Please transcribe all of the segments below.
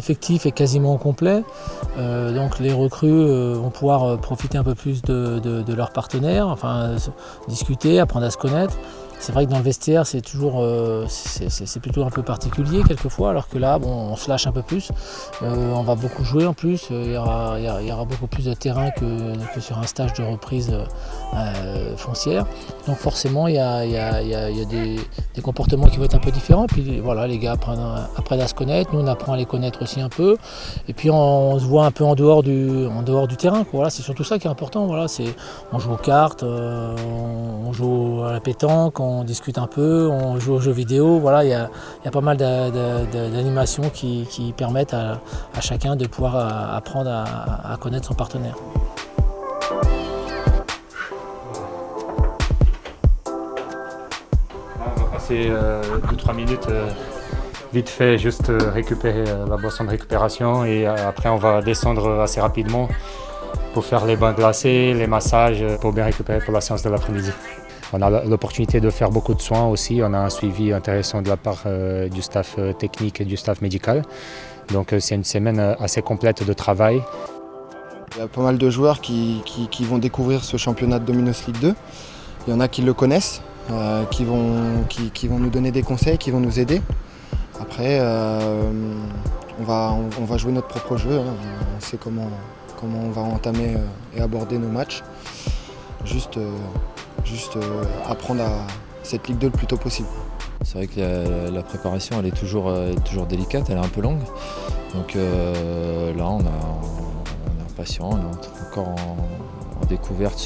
L'effectif est quasiment complet, donc les recrues vont pouvoir profiter un peu plus de leurs partenaires, enfin discuter, apprendre à se connaître. C'est vrai que dans le vestiaire, c'est plutôt un peu particulier quelquefois, alors que là, bon, on se lâche un peu plus. On va beaucoup jouer en plus, il y aura beaucoup plus de terrain que sur un stage de reprise foncière. Donc forcément, il y a des comportements qui vont être un peu différents. Puis voilà, les gars apprennent à se connaître, nous on apprend à les connaître aussi un peu. Et puis on se voit un peu en dehors du terrain, quoi. Voilà, c'est surtout ça qui est important. Voilà, on joue aux cartes, on joue à la pétanque, on discute un peu, on joue aux jeux vidéo. Voilà, il y a pas mal d'animations qui permettent à chacun de pouvoir apprendre à connaître son partenaire. On va passer 2-3 minutes vite fait, juste récupérer la boisson de récupération et après on va descendre assez rapidement pour faire les bains glacés, les massages pour bien récupérer pour la séance de l'après-midi. On a l'opportunité de faire beaucoup de soins aussi, on a un suivi intéressant de la part du staff technique et du staff médical. Donc c'est une semaine assez complète de travail. Il y a pas mal de joueurs qui vont découvrir ce championnat de Dominos League 2. Il y en a qui le connaissent, qui vont nous donner des conseils, qui vont nous aider. Après, on va jouer notre propre jeu, hein. On sait comment on va entamer et aborder nos matchs. Juste apprendre à cette Ligue 2 le plus tôt possible. C'est vrai que la préparation elle est toujours délicate, elle est un peu longue. Donc là on est impatient, on est encore en découverte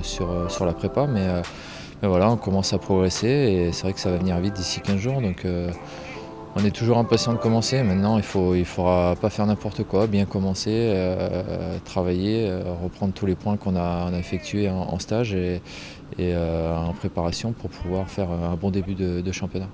sur la prépa, mais voilà, on commence à progresser et c'est vrai que ça va venir vite d'ici 15 jours. Donc on est toujours impatient de commencer. Maintenant il faudra pas faire n'importe quoi, bien commencer, travailler, reprendre tous les points qu'on a effectués en stage et en préparation pour pouvoir faire un bon début de championnat.